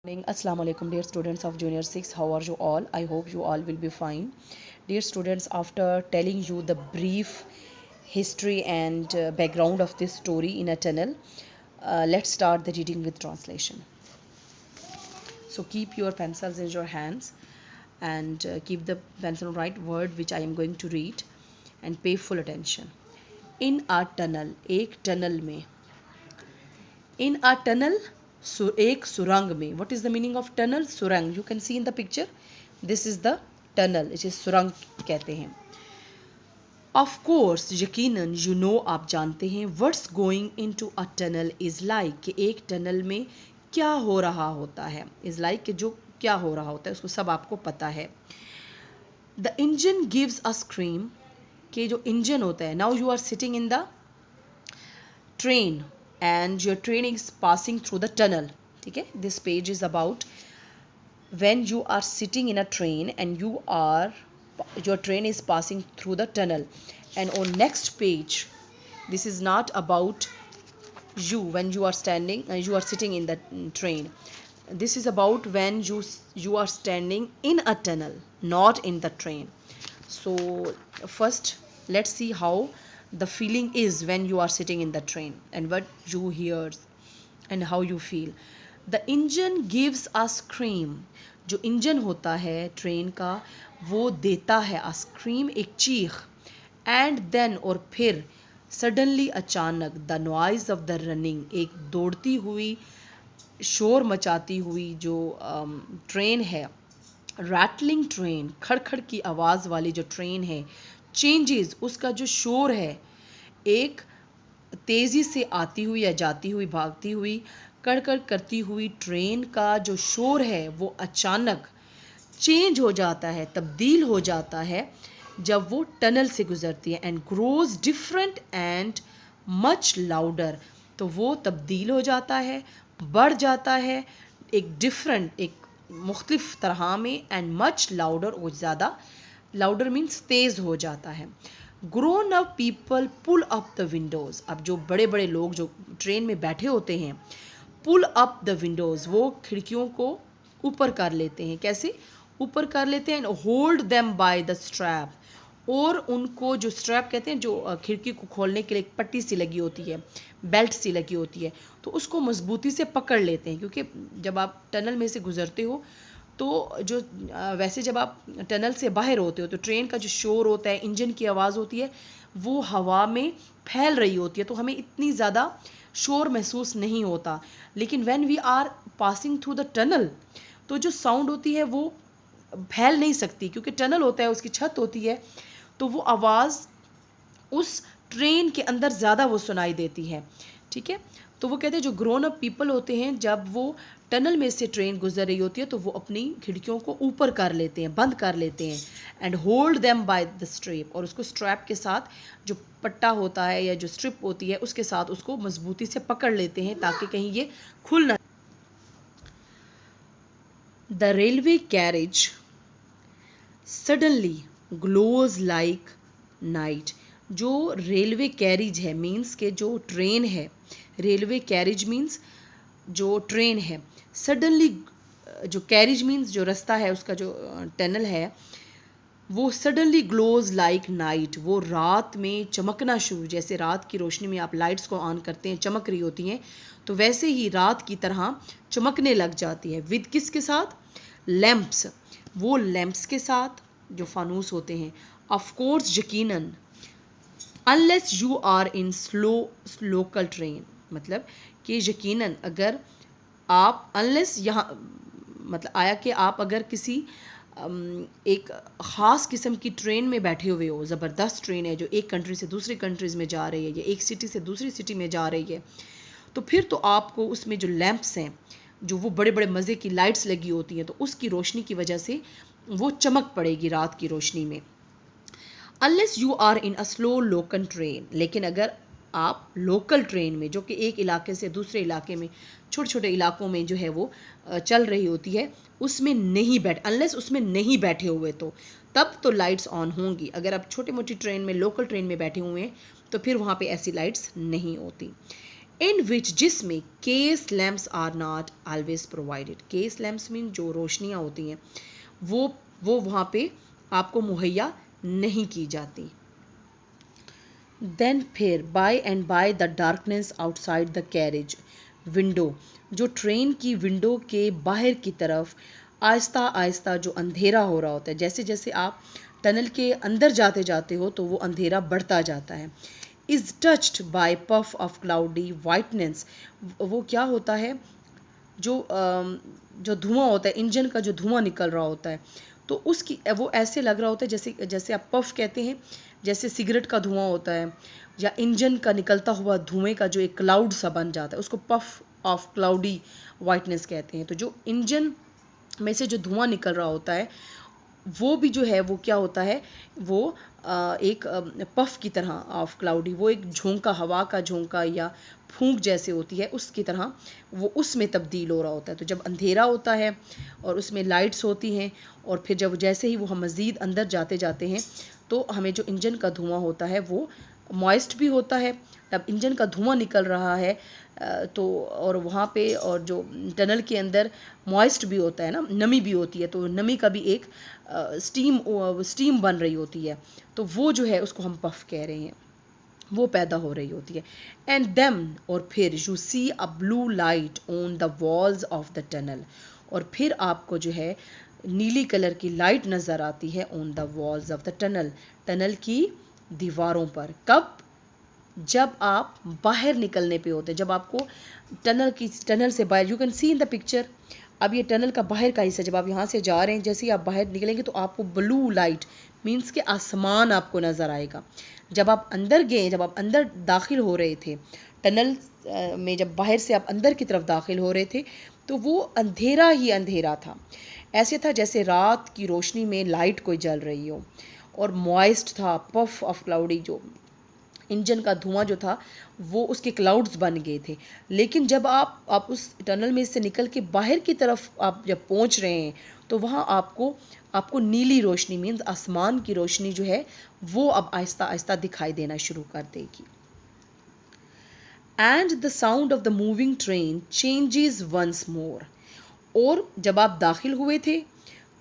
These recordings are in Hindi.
Morning. Assalamu alaikum, dear students of junior 6. How are you all? I hope you all will be fine. Dear students, after telling you the brief history and background of this story in a tunnel, let's start the reading with translation. So keep your pencils in your hands and keep the pencil right word which I am going to read and pay full attention. In a tunnel, एक tunnel में. In a tunnel, एक सुरंग में. What is the meaning of tunnel? सुरंग. You can see in the picture. This is the tunnel. इसे सुरंग कहते हैं. Of course, यकीनन, you know, आप जानते हैं. What's going into a tunnel is like, कि एक टनल में क्या हो रहा होता है. Is like कि जो क्या हो रहा होता है उसको सब आपको पता है. The engine gives a scream, कि जो इंजन होता है. Now you are sitting in the train and your train is passing through the tunnel. ठीक है, this page is about when you are sitting in a train and your train is passing through the tunnel. And on next page, this is not about you when you are sitting in the train. This is about when you are standing in a tunnel, not in the train. So first let's see how the feeling is when you are sitting in the train and what you hear and how you feel. The engine gives a scream. जो इंजन होता है ट्रेन का वो देता है a scream, एक चीख. And then, और फिर suddenly, अचानक, the noise of the running, एक दौड़ती हुई शोर मचाती हुई जो ट्रेन है, rattling ट्रेन, खड़खड़ की आवाज़ वाली जो ट्रेन है, चेंजेस, उसका जो शोर है, एक तेज़ी से आती हुई या जाती हुई भागती हुई कड़कड़ करती हुई ट्रेन का जो शोर है वो अचानक चेंज हो जाता है, तब्दील हो जाता है जब वो टनल से गुजरती है. And grows different and much louder, तो वो तब्दील हो जाता है, बढ़ जाता है एक डिफरेंट, एक मुख्तलिफ तरह में, एंड मच लाउडर, और ज़्यादा, लाउडर मीन्स तेज़ हो जाता है. Grown up people pull up the windows, अब जो बड़े बड़े लोग जो ट्रेन में बैठे होते हैं, पुल अप द विंडोज़, वो खिड़कियों को ऊपर कर लेते हैं. कैसे ऊपर कर लेते हैं? Hold them by the strap, और उनको, जो स्ट्रैप कहते हैं, जो खिड़की को खोलने के लिए एक पट्टी सी लगी होती है, बेल्ट सी लगी होती है, तो उसको मजबूती से पकड़ लेते हैं. क्योंकि जब आप टनल में से गुजरते हो तो जो वैसे जब आप टनल से बाहर होते हो तो ट्रेन का जो शोर होता है, इंजन की आवाज़ होती है, वो हवा में फैल रही होती है, तो हमें इतनी ज़्यादा शोर महसूस नहीं होता. लेकिन when we are passing through the tunnel, तो जो साउंड होती है वो फैल नहीं सकती, क्योंकि टनल होता है, उसकी छत होती है, तो वो आवाज़ उस ट्रेन के अंदर ज़्यादा वो सुनाई देती है. ठीक है, तो वो कहते हैं जो ग्रोन अप पीपल होते हैं, जब वो टनल में से ट्रेन गुजर रही होती है तो वो अपनी खिड़कियों को ऊपर कर लेते हैं, बंद कर लेते हैं. And hold them by the strap, और उसको स्ट्रैप के साथ, जो पट्टा होता है या जो स्ट्रिप होती है उसके साथ उसको मजबूती से पकड़ लेते हैं ताकि कहीं ये खुल ना. The railway carriage suddenly glows like night, जो रेलवे कैरिज है, मीन्स के जो ट्रेन है, रेलवे कैरिज मीन्स जो ट्रेन है, सडनली, जो कैरिज मीन्स जो रास्ता है, उसका जो टनल है, वो सडनली ग्लोज लाइक नाइट, वो रात में चमकना शुरू, जैसे रात की रोशनी में आप लाइट्स को ऑन करते हैं, चमक रही होती हैं, तो वैसे ही रात की तरह चमकने लग जाती है. विद किसके साथ? लैंप्स, वो लैंप्स के साथ जो फानूस होते हैं. ऑफ कोर्स, यकीनन, unless you are in slow local train, मतलब कि यकीनन अगर आप, अनलेस यहाँ मतलब आया कि आप अगर किसी एक ख़ास किस्म की ट्रेन में बैठे हुए हो, ज़बरदस्त ट्रेन है जो एक कंट्री से दूसरी कंट्रीज़ में जा रही है या एक सिटी से दूसरी सिटी में जा रही है, तो फिर तो आपको उसमें जो लैंप्स हैं, जो वो बड़े बड़े मज़े की लाइट्स लगी होती हैं, तो उसकी रोशनी की वजह से वो चमक पड़ेगी रात की रोशनी में. Unless you are in a slow local train, लेकिन अगर आप लोकल ट्रेन में, जो कि एक इलाके से दूसरे इलाके में, छोटे छोटे इलाकों में जो है वो चल रही होती है, उसमें नहीं बैठ, अनलेस उसमें नहीं बैठे हुए, तो तब तो लाइट्स ऑन होंगी. अगर आप छोटी मोटी ट्रेन में, लोकल ट्रेन में बैठे हुए हैं, तो फिर वहाँ पे ऐसी लाइट्स नहीं होती. इन विच जिसमें case lamps are not always provided. Case lamps mean जो रोशनियाँ होती हैं वो वहाँ पे आपको मुहैया नहीं की जाती। देन फिर by and by the darkness outside the carriage window, जो ट्रेन की विंडो के बाहर की तरफ आहिस्ता आहिस्ता जो अंधेरा हो रहा होता है, जैसे जैसे आप टनल के अंदर जाते जाते हो तो वो अंधेरा बढ़ता जाता है। Is touched bye puff of cloudy whiteness, वो क्या होता है, जो धुआं होता है, इंजन का जो धुआं निकल रहा होता है, तो उसकी वो ऐसे लग रहा होता है जैसे जैसे आप पफ कहते हैं, जैसे सिगरेट का धुआं होता है या इंजन का निकलता हुआ धुएं का जो एक क्लाउड सा बन जाता है, उसको पफ ऑफ क्लाउडी वाइटनेस कहते हैं। तो जो इंजन में से जो धुआं निकल रहा होता है वो भी जो है वो क्या होता है, वो एक पफ की तरह ऑफ क्लाउडी, वो एक झोंका, हवा का झोंका या फूंक जैसे होती है उसकी तरह वो उसमें तब्दील हो रहा होता है। तो जब अंधेरा होता है और उसमें लाइट्स होती हैं और फिर जब जैसे ही वो हम मज़ीद अंदर जाते जाते हैं तो हमें जो इंजन का धुआं होता है वो मॉइस्ट भी होता है। तब इंजन का धुआं निकल रहा है तो और वहाँ पे और जो टनल के अंदर मॉइस्ट भी होता है ना, नमी भी होती है, तो नमी का भी एक स्टीम बन रही होती है, तो वो जो है उसको हम पफ कह रहे हैं, वो पैदा हो रही होती है। एंड देम, और फिर you see a blue light on the walls of the tunnel, और फिर आपको जो है नीली कलर की लाइट नज़र आती है on the walls of the tunnel, tunnel की दीवारों पर। कब? जब आप बाहर निकलने पे होते हैं, जब आपको टनल से बाहर, you can see in the picture, अब ये टनल का बाहर का हिस्सा, जब आप यहाँ से जा रहे हैं, जैसे ही आप बाहर निकलेंगे तो आपको ब्लू लाइट मीन्स के आसमान आपको नज़र आएगा। जब आप अंदर गए, जब आप अंदर दाखिल हो रहे थे टनल में, जब बाहर से आप अंदर की तरफ दाखिल हो रहे थे तो वो अंधेरा ही अंधेरा था, ऐसे था जैसे रात की रोशनी में लाइट कोई जल रही हो, और मॉइस्ट था, पफ ऑफ क्लाउडी, जो इंजन का धुआं जो था वो उसके क्लाउड्स बन गए थे। लेकिन जब आप उस टनल में से निकल के बाहर की तरफ आप जब पहुंच रहे हैं तो वहाँ आपको नीली रोशनी मीन्स आसमान की रोशनी जो है वो अब आहिस्ता आहिस्ता दिखाई देना शुरू कर देगी। And the sound of the moving train changes once more, और जब आप दाखिल हुए थे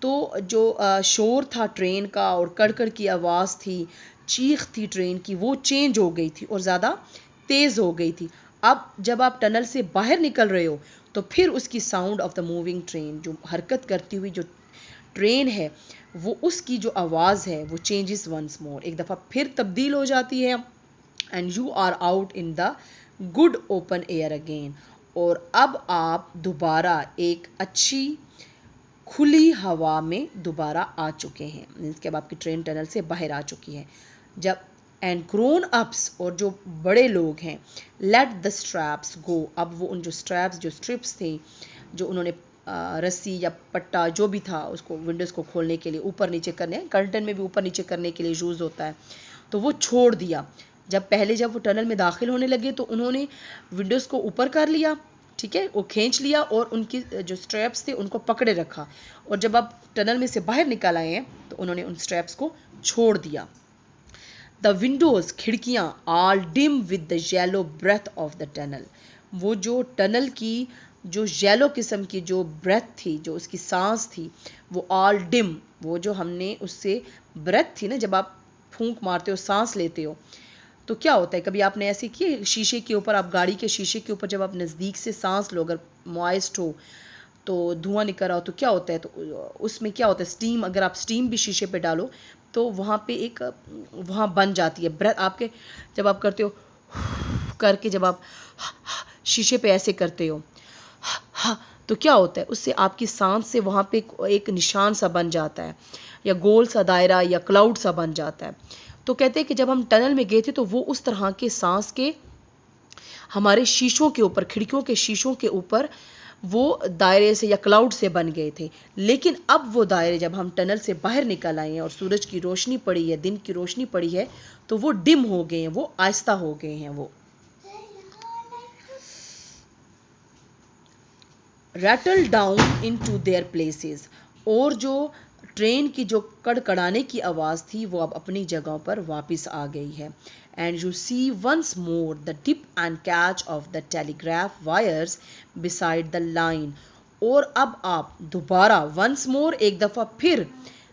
तो जो शोर था ट्रेन का और कड़कड़ की आवाज़ थी, चीख थी ट्रेन की, वो चेंज हो गई थी और ज़्यादा तेज़ हो गई थी। अब जब आप टनल से बाहर निकल रहे हो तो फिर उसकी sound of the moving train, जो हरकत करती हुई जो ट्रेन है, वो उसकी जो आवाज़ है वो चेंजेस वंस मोर, एक दफ़ा फिर तब्दील हो जाती है। And you are out in the good open air again, और अब आप दोबारा एक अच्छी खुली हवा में दोबारा आ चुके हैं, मीन्स कि अब आपकी ट्रेन टनल से बाहर आ चुकी है। जब एंड ग्रोन अप्स, और जो बड़े लोग हैं, लेट द स्ट्रैप्स गो, अब वो उन जो स्ट्रैप्स, जो स्ट्रिप्स थे, जो उन्होंने रस्सी या पट्टा जो भी था उसको विंडोज़ को खोलने के लिए, ऊपर नीचे करने, कर्टन में भी ऊपर नीचे करने के लिए यूज़ होता है, तो वो छोड़ दिया। जब वो टनल में दाखिल होने लगे तो उन्होंने विंडोज़ को ऊपर कर लिया, ठीक है, वो खींच लिया और उनकी जो स्ट्रैप्स थे उनको पकड़े रखा, और जब आप टनल में से बाहर निकल आए हैं तो उन्होंने उन स्ट्रैप्स को छोड़ दिया। द विंडोज़, खिड़कियाँ, all dim with the yellow breath of the tunnel, वो जो टनल की जो येलो किस्म की जो ब्रेथ थी, जो उसकी सांस थी, वो ऑल डिम, वो जो हमने उससे ब्रेथ थी ना, जब आप फूंक मारते हो, सांस लेते हो, तो क्या होता है, कभी आपने ऐसे किए शीशे के ऊपर, आप गाड़ी के शीशे के ऊपर जब आप नज़दीक से सांस लो, अगर मॉइस्ट हो तो धुआं निकल रहा हो तो क्या होता है, तो उसमें क्या होता है, स्टीम, अगर आप स्टीम भी शीशे पे डालो तो वहाँ पे एक वहाँ बन जाती है ब्रेथ आपके, जब आप करते हो करके, जब आप शीशे पे ऐसे करते हो तो क्या होता है, उससे आपकी सांस से वहाँ पे एक निशान सा बन जाता है, या गोल सा दायरा या क्लाउड सा बन जाता है। तो कहते हैं कि जब हम टनल में गए थे तो वो उस तरह के सांस के हमारे शीशों के ऊपर, खिड़कियों के शीशों के ऊपर वो दायरे से या क्लाउड से बन गए थे। लेकिन अब वो दायरे, जब हम टनल से बाहर निकल आए हैं और सूरज की रोशनी पड़ी है, दिन की रोशनी पड़ी है, तो वो डिम हो गए हैं, वो आहिस्ता हो गए हैं, वो rattle down into their places, और जो ट्रेन की जो कड़कड़ाने की आवाज़ थी वो अब अपनी जगह पर वापस आ गई है। And you see once more the dip and catch of the telegraph wires beside the line. और अब आप दोबारा वंस मोर, एक दफ़ा फिर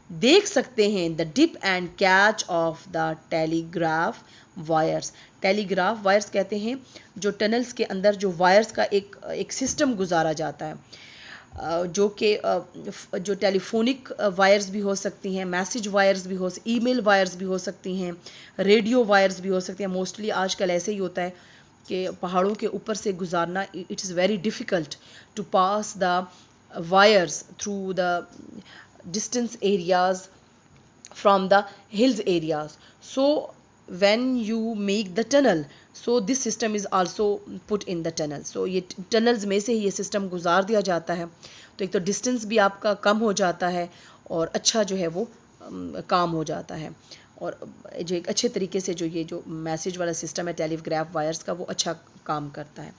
देख सकते हैं the dip and catch of the telegraph wires. Telegraph wires कहते हैं जो टनल्स के अंदर जो वायर्स का एक सिस्टम गुजारा जाता है, जो कि जो टेलीफोनिक वायर्स भी हो सकती हैं, मैसेज वायर्स भी हो, ईमेल वायर्स भी हो सकती हैं, रेडियो वायर्स भी हो सकती हैं। मोस्टली आजकल ऐसे ही होता है कि पहाड़ों के ऊपर से गुजारना, it is very difficult to pass the wires through the distance areas from the hills areas. So when you make the tunnel, so this system is also put in the tunnel. So ये tunnels में से ये system गुजार दिया जाता है, तो एक तो distance भी आपका कम हो जाता है और अच्छा जो है वो काम हो जाता है, और जो एक अच्छे तरीके से जो ये जो मैसेज वाला सिस्टम है टेलीग्राफ वायर्स का, वो अच्छा काम करता है।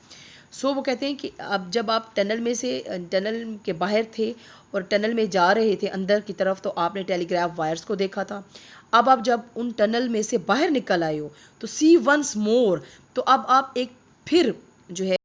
सो वो कहते हैं कि अब जब आप टनल में से टनल के बाहर थे और टनल में जा रहे थे अंदर की तरफ, तो आपने टेलीग्राफ वायर्स को देखा था। अब आप जब उन टनल में से बाहर निकल आए हो तो सी वंस मोर, तो अब आप एक फिर जो है